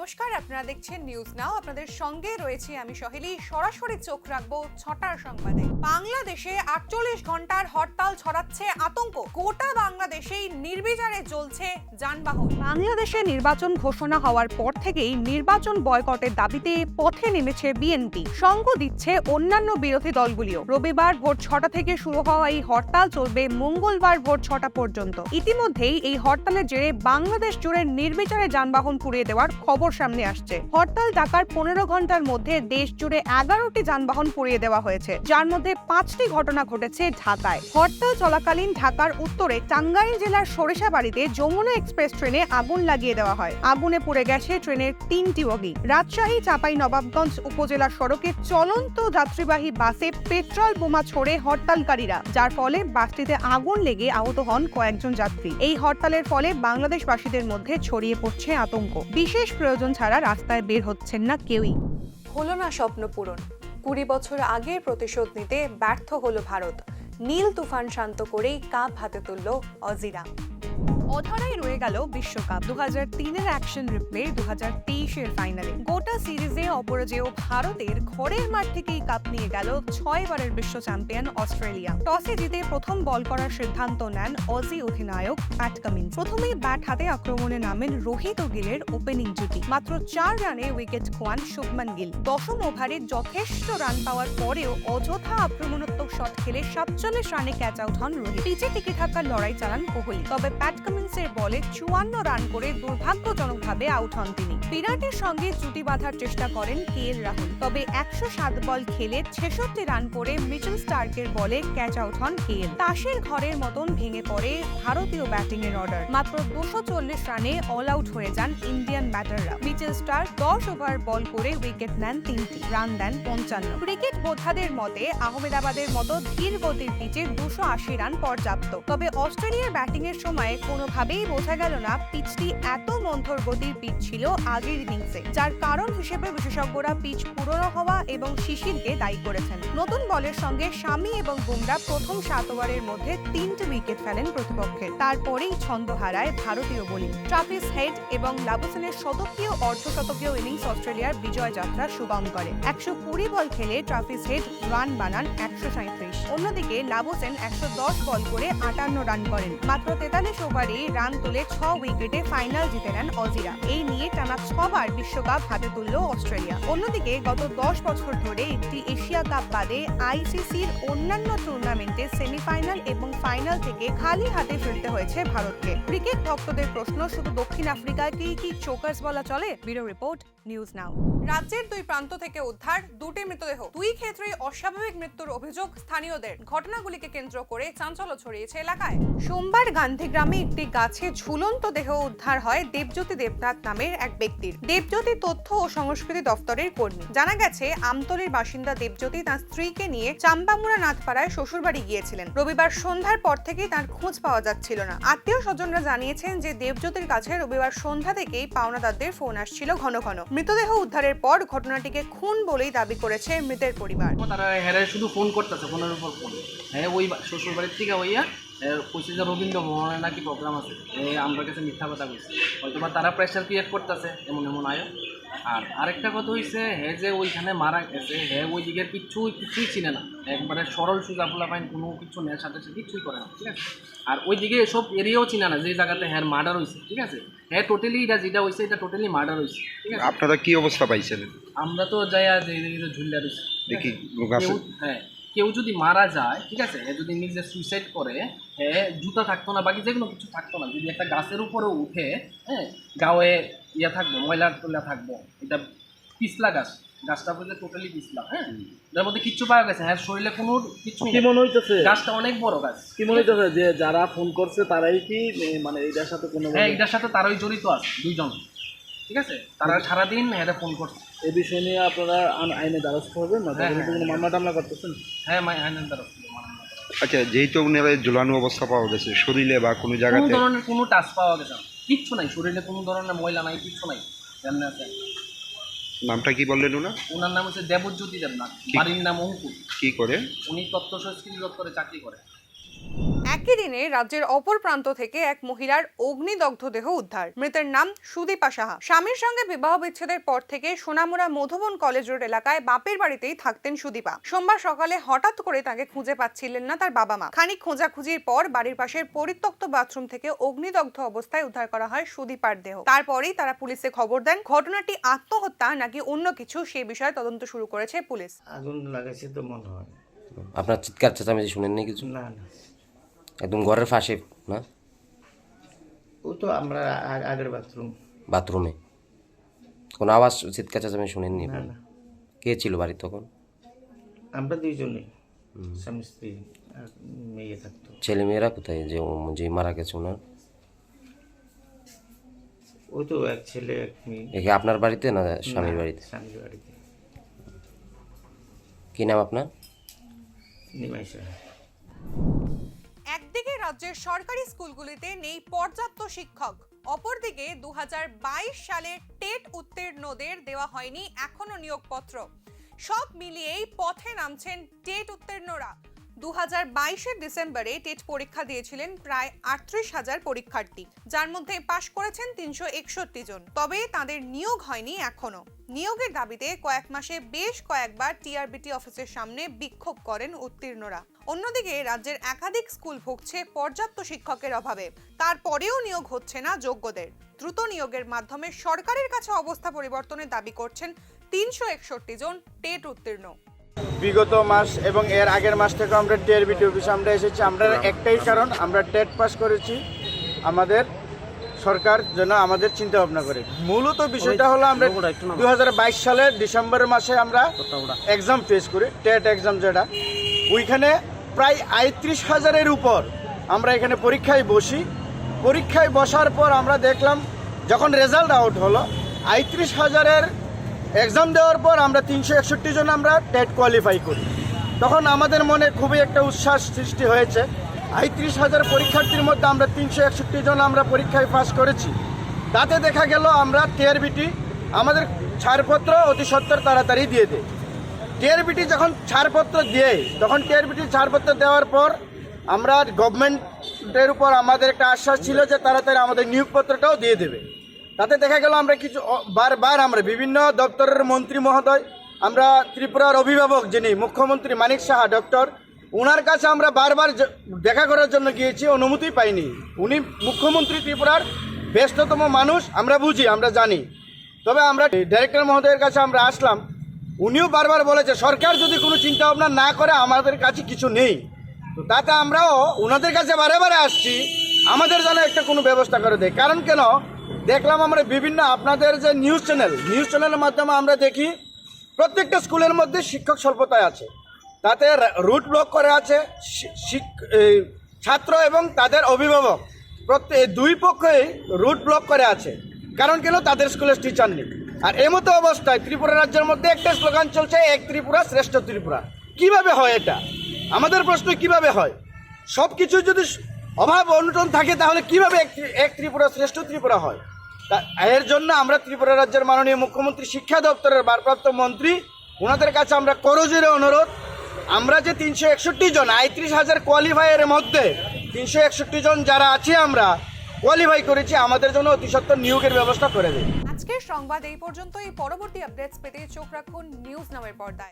নমস্কার, আপনারা দেখছেন নিউজ নাও। আপনাদের সঙ্গে রয়েছে আমি সহেলি। সরাসরি চোখ রাখবো ৬টার সংবাদে। বাংলাদেশে ৪৮ ঘন্টার হরতাল ছড়াচ্ছে আতঙ্ক। গোটা বাংলাদেশেই নির্বিচারে চলছে যানবাহন। বাংলাদেশে নির্বাচন ঘোষণা হওয়ার পর থেকেই নির্বাচন বয়কটের দাবিতে পথে নেমেছে বিএনপি। সঙ্গ দিচ্ছে অন্যান্য বিরোধী দলগুলিও। রবিবার ভোর ৬টা থেকে শুরু হওয়া এই হরতাল চলবে মঙ্গলবার ভোর ৬টা পর্যন্ত। ইতিমধ্যেই এই হরতালের জেরে বাংলাদেশ জুড়ে নির্বিচারে যানবাহন পুড়িয়ে দেওয়ার খবর সামনে আসছে। হরতাল ডাকার ১৫ ঘন্টার মধ্যে দেশ জুড়ে ১১টি যানবাহন পুড়িয়ে দেওয়া হয়েছে, যার মধ্যে ৫টি ঘটনা ঘটেছে ঢাকায়। হরতাল চলাকালীন ঢাকার উত্তরে টাঙ্গাইল জেলার সরিষাবাড়িতে যমুনা এক্সপ্রেস ট্রেনে আগুন লাগিয়ে দেওয়া হয়। আগুনে পুড়ে গেছে ট্রেনের ৩টি বগি। রাজশাহী চাঁপাইনবাবগঞ্জ উপজেলা সড়কে চলন্ত যাত্রীবাহী বাসে পেট্রোল বোমা ছোড়ে হরতালকারীরা, যার ফলে বাসটিতে আগুন লেগে আহত হন কয়েকজন যাত্রী। এই হরতালের ফলে বাংলাদেশবাসীদের মধ্যে ছড়িয়ে পড়ছে আতঙ্ক। বিশেষ প্রয়োজন ছাড়া রাস্তায় বের হচ্ছেন না কেউই। হলো না স্বপ্ন পূরণ। ২০ বছর আগের প্রতিশোধ নিতে ব্যর্থ হলো ভারত। নীল তুফান শান্ত করেই কাপ হাতে তুলল অজিরা। অধরাই রয়ে গেল বিশ্বকাপ। ২০০৩-এর অ্যাকশন রিপ্লে ২০২৩-এর ফাইনালে। গোটা সিরিজে অপরাজেয় ভারতের ঘরের মাঠ থেকেই কাপ নিয়ে গেল ৬ বারের বিশ্ব চ্যাম্পিয়ন অস্ট্রেলিয়া। টসে জিতে প্রথম বল করার সিদ্ধান্ত নেন অজি অধিনায়ক প্যাট কামিন্স। প্রথমেই ব্যাট হাতে আক্রমণে নামেন রোহিত ও গিলের ওপেনিং জুটি। মাত্র ৪ রানে উইকেট খোয়ান শুভমান গিল। দশম ওভারে যথেষ্ট রান পাওয়ার পরেও অযথা আক্রমণাত্মক শট খেলে ৪৭ রানে ক্যাচ আউট হন রোহিত। পিচে টিকে থাকার লড়াই চালান কোহলি, তবে প্যাট কামিন্সের বলে ৫৪ রান করে দুর্ভাগ্যজনকভাবে আউট হন তিনি। বিরাটের সঙ্গে জুটি বাঁধার চেষ্টা করেন কেএল রাহুল, তবে ১০৭ বল খেলে ৬৬ রান করে মিচেল স্টার্কের বলে ক্যাচ আউট হন কেএল। তাসের ঘরের মতন ভেঙে পড়ে ভারতীয় ব্যাটিং এর অর্ডার। মাত্র ২৪০ রানে অল আউট হয়ে যান ইন্ডিয়ান ব্যাটাররা। মিচেল স্টার্ক ১০ ওভার বল করে উইকেট নেন ৩টি, রান দেন ৫৫। ক্রিকেট বোদ্ধাদের মতে আহমেদাবাদের মতো ধীর গতির পিচে ২৮০ রান পর্যাপ্ত। তবে অস্ট্রেলিয়ার ব্যাটিং এর সময় কোনোভাবেই বোঝা গেল না পিচটি এত মন্থর গতির পিচ ছিল আগের ইনিংসে, যার কারণ হিসেবে বিশেষজ্ঞরা পিচ পুরনো হওয়া এবং শিশিরকে দায়ী করেছেন। নতুন বলের সঙ্গে শামি এবং বুমরা প্রথম ৭ ওভারের মধ্যে ৩টি উইকেট ফেলেন প্রতিপক্ষের। তারপরেই ছন্দ হারায় ভারতীয় বোলিং। ট্রাভিস হেড এবং লাবুসেনের শতকীয় অর্ধশতকীয় ইনিংস অস্ট্রেলিয়ার বিজয় যাত্রা সুগম করে। ১২০ বল খেলে ট্রাভিস হেড রান বানান ১৩৭। অন্যদিকে লাবুসেন ১১০ বল করে ৫৮ রান করেন। মাত্র ৪৩ ওভারে রান তুলে ৬ উইকেটে ফাইনাল জিতে নেন অজিরা। এই নিয়ে টানা ৬ বার বিশ্বকাপ হাতে তুলল অস্ট্রেলিয়া। অন্যদিকে গত ১০ বছর ধরে একটি এশিয়া কাপ বাদে আইসিসির অন্যান্য টুর্নামেন্টে সেমিফাইনাল এবং ফাইনাল থেকে খালি হাতে ফিরতে হয়েছে ভারতকে। ক্রিকেট ভক্তদের প্রশ্ন, শুধু দক্ষিণ আফ্রিকাকেই কি চোকার্স বলা চলে? Bureau report, news now. রাজ্যের ২ প্রান্ত থেকে উদ্ধার ২টি মৃতদেহ। ২ ক্ষেত্রেই অস্বাভাবিক মৃত্যুর অভিযোগ স্থানীয়দের। ঘটনাগুলিকে কেন্দ্র করে চাঞ্চল্য ছড়িয়েছে এলাকায়। সোমবার গান্ধীগ্রামে একটি গাছে ঝুলন্ত দেহ উদ্ধার হয় দেবজ্যোতি দেবনাথ নামের এক ব্যক্তির। দেবজ্যোতি তথ্য ও সংস্কৃতি দফতরের কর্মী। জানা গেছে, আমতলীর বাসিন্দা দেবজ্যোতি তাঁর স্ত্রীকে নিয়ে চাম্বামুড়া নাথপাড়ায় শ্বশুরবাড়ি গিয়েছিলেন। রবিবার সন্ধ্যার পর থেকেই তার খোঁজ পাওয়া যাচ্ছিল না। আত্মীয় স্বজনরা জানিয়েছেন যে দেবজ্যোতির কাছে রবিবার সন্ধ্যা থেকেই পাওনাদারদের ফোন আসছিল ঘন ঘন। মৃতদেহ উদ্ধারের পর ঘটনাটিকে খুন বলেই দাবি করেছে মৃতের পরিবার। তারা হেরে শুধু ফোন করতেছে, ফোনের উপর ফোন। হ্যাঁ, ওই শ্বশুর বাড়ির থেকে হইয়া কইছে যে রবীন্দ্র ভবনের নাকি প্রোগ্রাম আছে। আমরা কাছে মিথ্যা কথা বলছি, হয়তো বা তারা প্রেশার ক্রিয়েট করতেছে এমন এমন আয়ো। আর আরেকটা কথা হইছে, হ্যাঁ যে ওইখানে মারা গেছে, হ্যাঁ ওই দিকের কিছুই চিনে না, একবারে সরল সোজা ফুলা পাইন, কোনো কিছু নেয় সাথে সাথে কিছুই করে না, ঠিক আছে। আর ওই দিকে এসব এরিয়াও চিনে না, যে জায়গাতে হ্যাঁ মার্ডার হয়েছে, ঠিক আছে। হ্যাঁ টোটালি এটা যেটা হয়েছে এটা টোটালি মার্ডার হয়েছে, ঠিক আছে। আপনারা কি অবস্থা পাইছিলেন? আমরা তো যাইয়া ঝুলিয়া রয়েছি, দেখি। হ্যাঁ, কেউ যদি মারা যায়, ঠিক আছে, যদি নিজে সুইসাইড করে, হ্যাঁ জুতা থাকতো না, বাকি যেগুলো কিছু থাকতো না, যদি একটা গাছের উপরে উঠে, হ্যাঁ গায়ে ইয়া থাকবো, ময়লা টয়লা থাকবো, এটা পিছলা গাছটা বলতে টোটালি পিছলা। হ্যাঁ, এর মধ্যে কিচ্ছু পাওয়া গেছে, হ্যাঁ শরীরে কোনো কিছু কি মনে হইতেছে? গাছটা অনেক বড় গাছ। কি মনে হইতেছে যে যারা ফোন করছে তারাই কি মানে এটার সাথে কোনো? হ্যাঁ, এটার সাথে তারাই জড়িত আছে, 2 জন, ঠিক আছে। তারা সারাদিন হ্যাঁ ফোন করছে। এই বিষয় নিয়ে আপনারা আইনে দ্বারস্থ হবেন না? কোনো মামলা টামলা করতেছেন? হ্যাঁ, আইনের দ্বারস্থ। আচ্ছা, যেহেতু ওনারা ঝুলানো অবস্থা পাওয়া গেছে, শরীরে বা কোনো জায়গাতে কোনো ধরনের কোনো টাচ পাওয়া গেছে না, কিচ্ছু নাই, শরীরে কোনো ধরনের ময়লা নাই, কিচ্ছু নাই। কেমন আছে? নামটা কি বললেন ওনার? ওনার নাম হচ্ছে দেবজ্যোতি দেবনাথ, বাড়ির নাম অঙ্কুর। কি করে? উনি তথ্য সংস্কৃতি দপ্তরে চাকরি করে। একই দিনে রাজ্যের অপর প্রান্ত থেকে এক মহিলার অগ্নিদগ্ধ দেহ উদ্ধার। মৃতের নাম সুদীপা সাহা। স্বামীর সঙ্গে বিবাহ বিচ্ছেদের পর থেকে সোনামুড়া মধুবন কলেজ রোড এলাকায় বাপের বাড়িতেই থাকতেন সুদীপা। সোমবার সকালে হঠাৎ করে তাকে খুঁজে পাচ্ছিলেন না তার বাবা মা। খানিক খোঁজাখুঁজির পর বাড়ির পাশের পরিত্যক্ত বাথরুম থেকে অগ্নিদগ্ধ অবস্থায় উদ্ধার করা হয় সুদীপার দেহ। তারপরেই তারা পুলিশে খবর দেন। ঘটনাটি আত্মহত্যা নাকি অন্য কিছু সেই বিষয়ে তদন্ত শুরু করেছে পুলিশ। আগুন লাগাইছে তো মনে হয়। আপনার চিৎকার চেঁচামেচি শুনেননি কিছু? না না, একদম ঘরের পাশে না? ও তো আমরা আগের বাথরুমে কোনো আওয়াজ চিৎকার চেঁচামেচি শুনেননি? না না, কে ছিল বাড়ি তখন? আমরা দুইজনেই, স্বামী স্ত্রী আর মেয়ে থাকতো। ছেলে মেয়েরা কোথায় যে মারা গেছে ওনার? ওই তো এক ছেলে এক মেয়ে। একে আপনার বাড়িতে না স্বামীর বাড়িতে? স্বামীর বাড়িতে। কি নাম আপনার? নিমাইশা। একদিকে রাজ্যের সরকারি স্কুলগুলিতে নেই পর্যাপ্ত শিক্ষক, অপরদিকে 2022 সালে টেট উত্তীর্ণদের দেওয়া হয়নি এখনো নিয়োগপত্র। সব মিলিয়েই পথে নামছেন টেট উত্তীর্ণরা। 2022 ডিসেম্বরে টেট পরীক্ষা দিয়েছিলেন প্রায় 38,000 পরীক্ষার্থী, যার মধ্যে পাশ করেছেন 361 জন। তবে তাদের নিয়োগ হয়নি এখনো। নিয়োগের দাবিতে কয়েক মাসে বেশ কয়েকবার টিআরবিটি অফিসের সামনে বিক্ষোভ করেন উত্তীর্ণরা। অন্যদিকে রাজ্যের একাধিক স্কুল ভুগছে পর্যাপ্ত শিক্ষকের অভাবে, তারপরেও নিয়োগ হচ্ছে না যোগ্যদের। দ্রুত নিয়োগের মাধ্যমে সরকারের কাছে অবস্থা পরিবর্তনের দাবি করছেন 361 জন টেট উত্তীর্ণ। বিগত মাস এবং এর আগের মাস থেকে আমরা টিআরবিটি অফিসে আমরা এসেছি। আমরা একটাই কারণ, আমরা টেট পাস করেছি, আমাদের সরকার যেন আমাদের চিন্তা ভাবনা করে। মূলত বিষয়টা হলো আমরা 2022 সালের ডিসেম্বর মাসে আমরা এক্সাম ফেস করি, টেট এক্সাম যেটা, ওইখানে প্রায় 38,000-এর উপর আমরা এখানে পরীক্ষায় বসি। পরীক্ষায় বসার পর আমরা দেখলাম যখন রেজাল্ট আউট হলো 38,000-এর এক্সাম দেওয়ার পর আমরা 361 জন আমরা টেট কোয়ালিফাই করি। তখন আমাদের মনে খুবই একটা উচ্ছ্বাস সৃষ্টি হয়েছে। 38,000 পরীক্ষার্থীর মধ্যে আমরা 361 জন আমরা পরীক্ষায় পাস করেছি। তাতে দেখা গেল আমরা টিআরবিটি আমাদের ছাড়পত্র অতি সত্বর তাড়াতাড়ি দিয়ে দেয়। টিআরবিটি যখন ছাড়পত্র দেয়, তখন টিআরবিটি ছাড়পত্র দেওয়ার পর আমরা গভর্নমেন্টের উপর আমাদের একটা আশ্বাস ছিল যে তাড়াতাড়ি আমাদের নিয়োগপত্রটাও দিয়ে দেবে। তাতে দেখা গেল আমরা কিছু বারবার আমরা বিভিন্ন দপ্তরের মন্ত্রী মহোদয়, আমরা ত্রিপুরার অভিভাবক যিনি মুখ্যমন্ত্রী মানিক সাহা ডক্টর, ওনার কাছে আমরা বারবার দেখা করার জন্য গিয়েছি, অনুমতি পাইনি। উনি মুখ্যমন্ত্রী ত্রিপুরার ব্যস্ততম মানুষ, আমরা বুঝি, আমরা জানি। তবে আমরা ডাইরেক্টর মহোদয়ের কাছে আমরা আসলাম, উনিও বারবার বলেছে সরকার যদি কোনো চিন্তা ভাবনা না করে আমাদের কাছে কিছু নেই। তো তাতে আমরাও ওনাদের কাছে বারে বারে আসছি, আমাদের যেন একটা কোনো ব্যবস্থা করে দেয়। কারণ কেন দেখলাম আমরা বিভিন্ন আপনাদের যে নিউজ চ্যানেলের মাধ্যমে আমরা দেখি প্রত্যেকটা স্কুলের মধ্যে শিক্ষক স্বল্পতায় আছে, তাতে রুট ব্লক করে আছে ছাত্র এবং তাদের অভিভাবক, দুই পক্ষই রুট ব্লক করে আছে। কারণ কেন তাদের স্কুলের টিচার নেই। আর এমতো অবস্থায় ত্রিপুরা রাজ্যের মধ্যে একটা স্লোগান চলছে, এক ত্রিপুরা শ্রেষ্ঠ ত্রিপুরা। কিভাবে হয় এটা? আমাদের প্রশ্ন কিভাবে হয়? সব কিছু যদি অভাব অনটন থাকে তাহলে কিভাবে এক ত্রিপুরা শ্রেষ্ঠ ত্রিপুরা হয়? এর জন্য আমরা ত্রিপুরা রাজ্যের মাননীয় মুখ্যমন্ত্রী শিক্ষা দপ্তরের ভারপ্রাপ্ত মন্ত্রী, ওনাদের কাছে আমরা করজোরে অনুরোধ, আমরা যে 361 জন 38,000 কোয়ালিফায়ারের মধ্যে 361 জন যারা আছি আমরা কোয়ালিফাই করেছি, আমাদের জন্য অতি সত্বর নিয়োগের ব্যবস্থা করে দেয়। আজকের সংবাদ এই পর্যন্তই। পরবর্তী আপডেটস পেতে চোখ রাখুন নিউজ নামের পর্দায়।